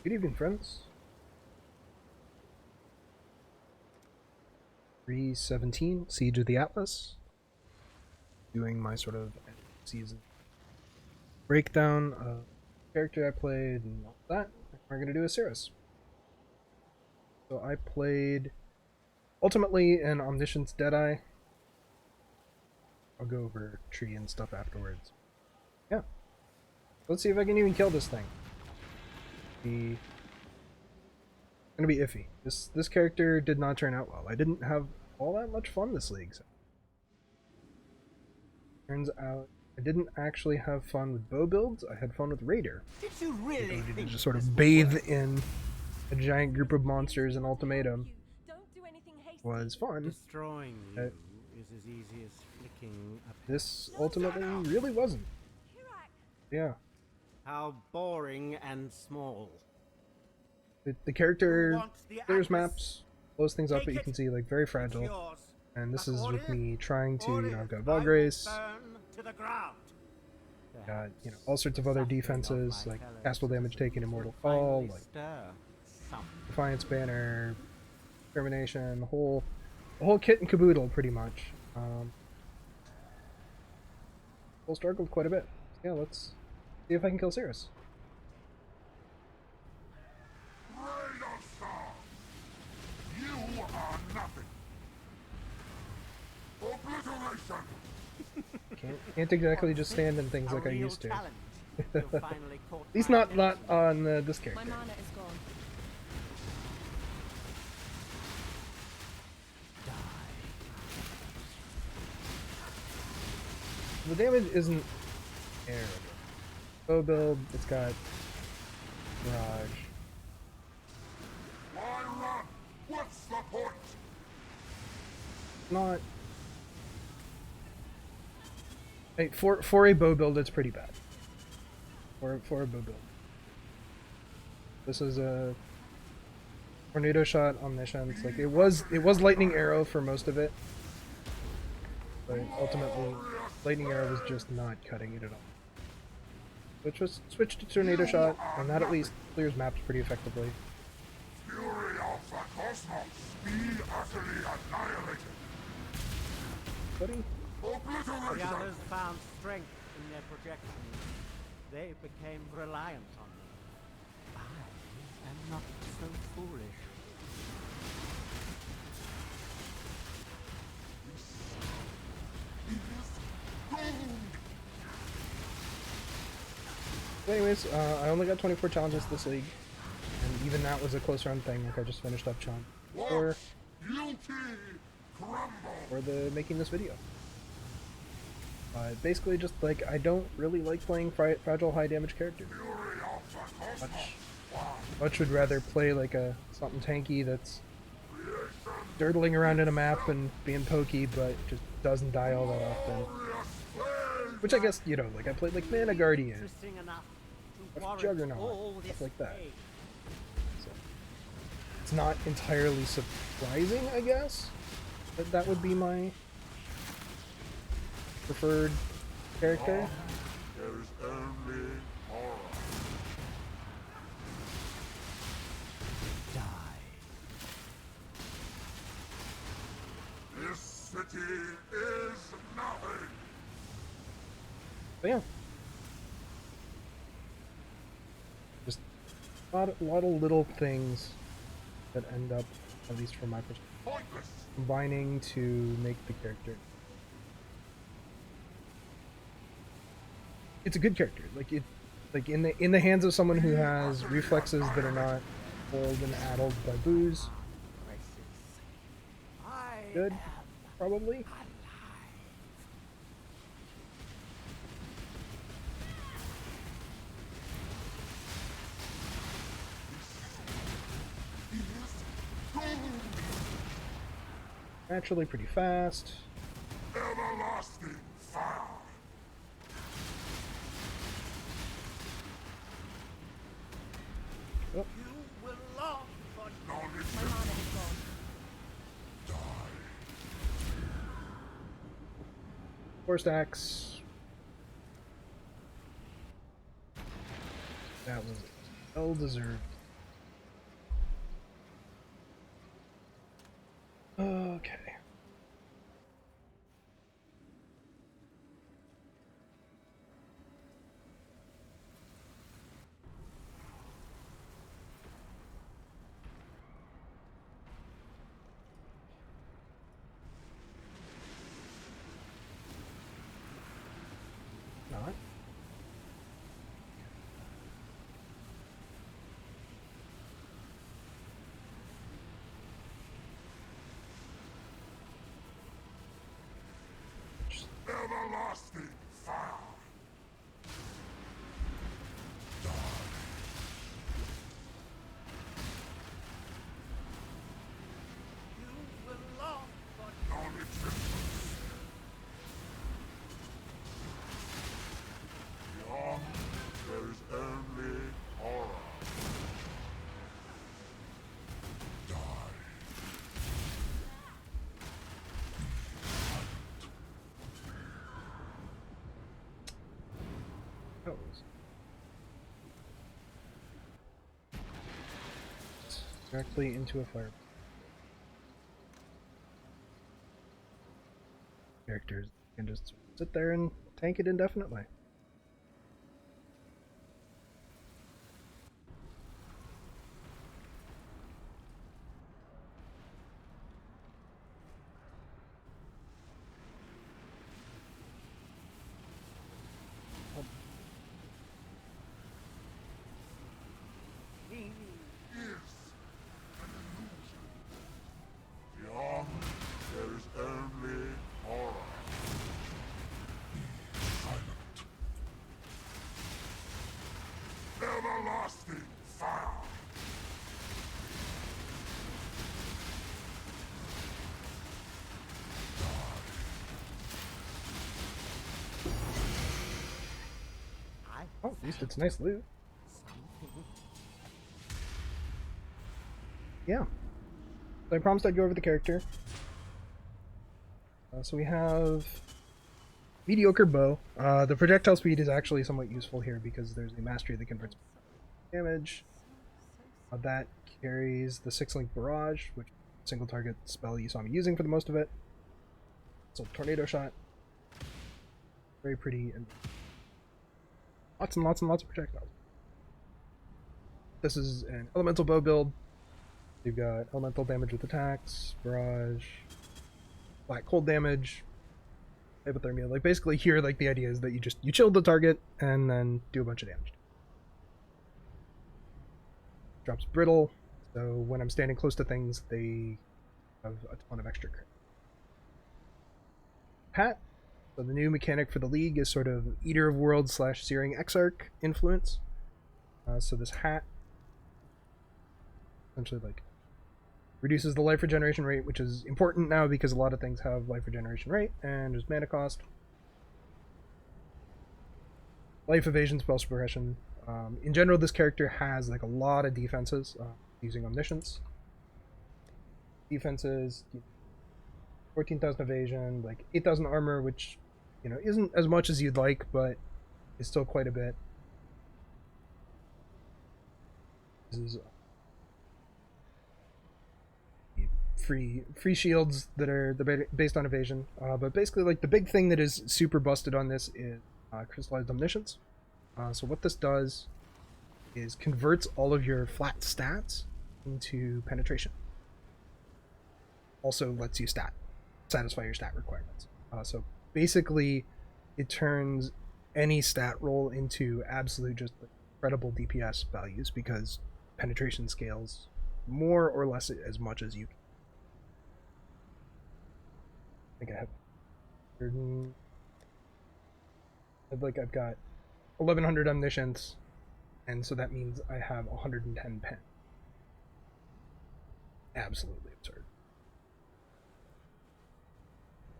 Good evening, friends. 317, Siege of the Atlas. Doing my sort of season breakdown of character I played and all that. We're going to do a Sirus. So I played ultimately an Omniscience Deadeye. I'll go over tree and stuff afterwards. Yeah. Let's see if I can even kill this thing. It's gonna be iffy. This character did not turn out well. I didn't have all that much fun this league. So. Turns out I didn't actually have fun with bow builds. I had fun with Raider. Did you really The think to just sort of this would bathe work? in a giant group of monsters in Ultimatum was fun. Destroying you is as easy as flicking a This ultimately really wasn't. Yeah. How boring and small. The character want the clears Atlas? maps, blows things up, Take but you it. can see like very It's fragile. yours. And this But is with order? me trying to, Order, I've got I will Valgrace, burn to the ground. got, all sorts of other Something defenses, of my like fellow Castle damage taken, citizens Immortal will Fall, finally like stir something. Defiance Banner, Termination, the whole kit and caboodle, pretty much. We'll struggled quite a bit. So yeah, let's see if I can kill Sirus. You are nothing. Obliteration. Can't exactly just stand in things A like I real used to. challenge. You've finally caught At least my not attention. on this My character. mana is gone. The damage isn't terrible. Bow build, it's got Mirage. Why run? What's the point? Not. Hey, for a bow build, it's pretty bad. For a bow build. This is a tornado shot Omniscience. Like it was lightning arrow for most of it, but ultimately lightning arrow was just not cutting it at all. Which was switched to tornado shot, and that at least clears maps pretty effectively. Fury of the cosmos. Be utterly annihilated. Buddy, The Obliteration. others found strength in their projections. They became reliant on me. I am not so foolish. so anyways, I only got 24 challenges this league, and even that was a close run thing. Like I just finished up challenge for Beauty crumble. the making this video. Basically, just like I don't really like playing fragile high damage characters. Fury of the cosmos. Much would rather play like a something tanky that's dirtling around in a map and being pokey, but just doesn't die all that often. Which I guess, like I played like Mana Guardian, Interesting enough to Of warrant Juggernaut, all stuff this like that. pain. so it's not entirely surprising, I guess, that would be my preferred character. There is only horror. Die. This city is nothing. But yeah. Just a lot of little things that end up, at least from my perspective, Pointless. combining to make the character. It's a good character. Like in the hands of someone who has reflexes that are not old and addled by booze. Good, probably. Naturally pretty fast. Everlasting fire. Oh, You will long for Knowledge My mana is gone. die. Forced axe. That was well deserved. Okay. Not. Everlasting fire. You belong, but Non-existence. Beyond, there is only horror. Die. Goes. Directly into a fire. Characters can just sit there and tank it indefinitely. me. Is an illusion. Beyond, there is only horror. Silent. Everlasting fire. I Oh, at least it's nice loot. something. Yeah. So I promised I'd go over the character. So we have mediocre bow. The projectile speed is actually somewhat useful here because there's a mastery that converts damage. That carries the 6-link barrage, which is a single target spell you saw me using for the most of it. So tornado shot. Very pretty and lots and lots and lots of projectiles. This is an elemental bow build. You've got elemental damage with attacks, barrage, black cold damage, hypothermia. Like basically here, like the idea is that you chill the target and then do a bunch of damage. Drops brittle, so when I'm standing close to things, they have a ton of extra crit. Hat. So the new mechanic for the league is sort of Eater of Worlds / Searing Exarch influence. So this hat essentially like reduces the life regeneration rate, which is important now because a lot of things have life regeneration rate, and there's mana cost. Life evasion, spell suppression. In general, this character has like a lot of defenses using Omniscience. Defenses, 14,000 evasion, like 8,000 armor, which isn't as much as you'd like, but is still quite a bit. This is free shields that are based on evasion, but basically like the big thing that is super busted on this is Crystallized Omniscience. So what this does is converts all of your flat stats into penetration. Also lets you satisfy your stat requirements. So basically it turns any stat roll into absolute just incredible DPS values because penetration scales more or less as much as you can. I think I have I've got 1100 omniscience, and so that means I have 110 pen. Absolutely absurd.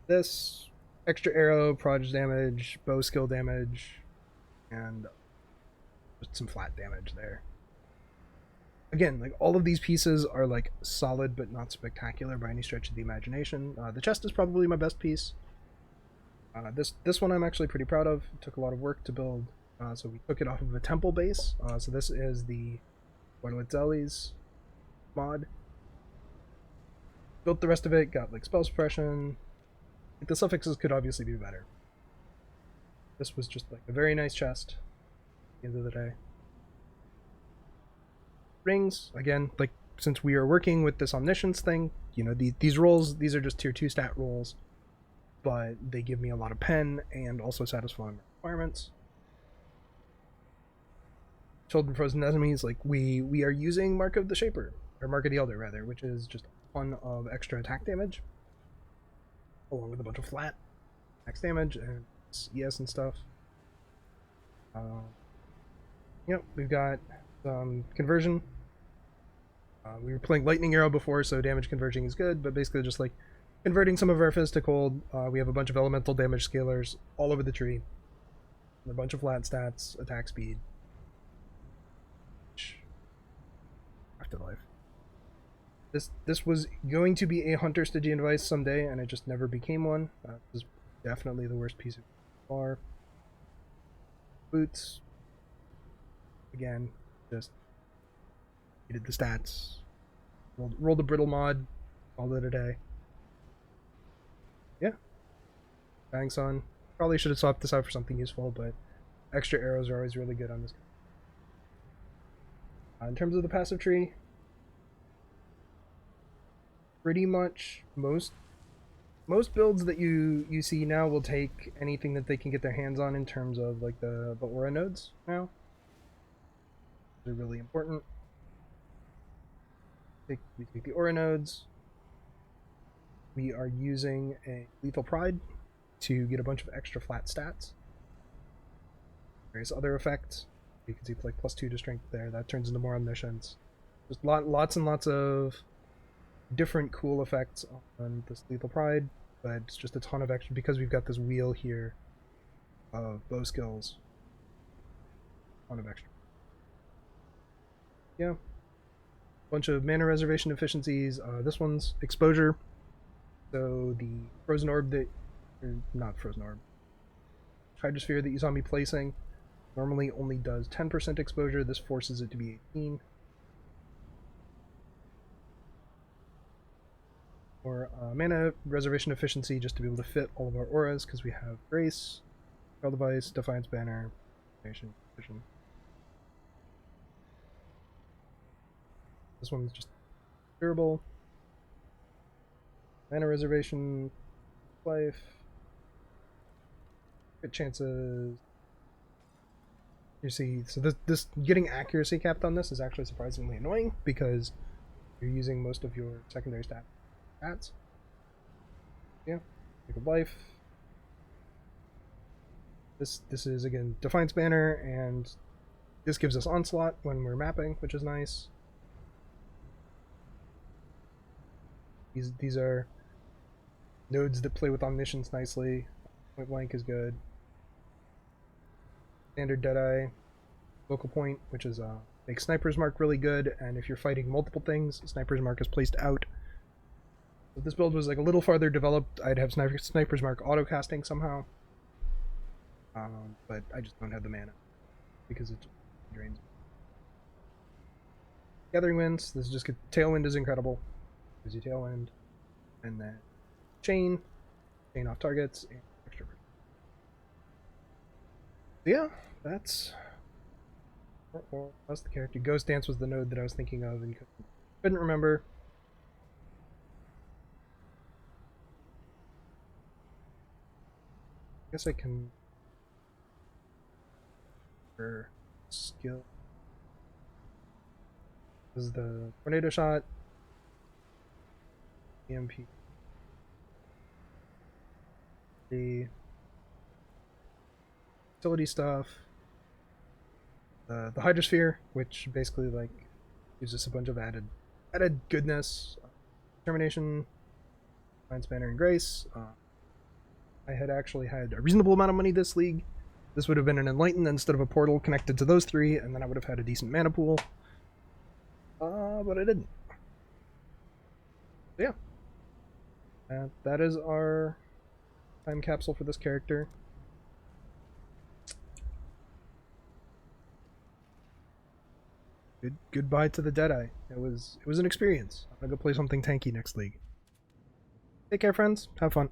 This extra arrow, proj damage, bow skill damage, and just some flat damage there. Again, like all of these pieces are like solid but not spectacular by any stretch of the imagination. The chest is probably my best piece. This one I'm actually pretty proud of. It took a lot of work to build. So we took it off of a temple base. So this is the Voidstones mod. built the rest of it, got like spell suppression. Like, the suffixes could obviously be better. This was just like a very nice chest at the end of the day. Rings, again, like since we are working with this Omniscience thing, you know, these rolls, these are just tier 2 stat rolls, but they give me a lot of pen and also satisfy my requirements. Children Frozen Enemies, like we are using Mark of the Shaper, or Mark of the Elder rather, which is just a ton of extra attack damage, along with a bunch of flat max damage and ES and stuff. Yep, we've got conversion. We were playing Lightning Arrow before, so damage converging is good, but basically just like converting some of our Fizz to Cold. We have a bunch of elemental damage scalars all over the tree. And a bunch of flat stats, attack speed. Afterlife. This was going to be a Hunter Stygian device someday, and it just never became one. This is definitely the worst piece of bar. Boots. Again, just needed the stats. Rolled a brittle mod. Called it a day. Yeah. Thanks on. Probably should have swapped this out for something useful, but extra arrows are always really good on this. In terms of the passive tree, pretty much most builds that you see now will take anything that they can get their hands on in terms of like the aura nodes now. They're really important. We take the aura nodes. We are using a Lethal Pride to get a bunch of extra flat stats. Various other effects. You can see like +2 to strength there. That turns into more Omniscience. Just lots and lots of different cool effects on this Lethal Pride, but it's just a ton of extra because we've got this wheel here of bow skills. A ton of extra. Yeah. Bunch of mana reservation efficiencies. This one's exposure. So the frozen orb that, or not frozen orb, Hydrosphere that you saw me placing normally only does 10% exposure. This forces it to be 18. Or mana reservation efficiency just to be able to fit all of our auras because we have Grace, Spell Device, Defiance Banner, Vision. This one's just durable. Mana reservation, life, good chances. You see, so this getting accuracy capped on this is actually surprisingly annoying because you're using most of your secondary stats. Yeah, take a life. This is again Defiance Banner, and this gives us Onslaught when we're mapping, which is nice. These are nodes that play with Omniscience nicely. Point blank is good. Standard Deadeye, Local Point, which is makes Sniper's Mark really good, and if you're fighting multiple things, Sniper's Mark is placed out. If this build was like a little farther developed, I'd have Sniper's Mark auto casting somehow. But I just don't have the mana because it just drains. Gathering Winds. This is just good. Tailwind is incredible. Gives you Tailwind, and then chain off targets, and extra. Yeah, that's the character. Ghost Dance was the node that I was thinking of and couldn't remember. I guess I can for skill. This is the tornado shot. EMP. The utility stuff. The Hydrosphere, which basically like gives us a bunch of added goodness. Determination, Mind Spanner, and Grace. I had actually had a reasonable amount of money this league. This would have been an Enlighten instead of a Portal connected to those three, and then I would have had a decent mana pool. But I didn't. So yeah. That is our time capsule for this character. Goodbye to the Deadeye. It was an experience. I'm gonna go play something tanky next league. Take care, friends. Have fun.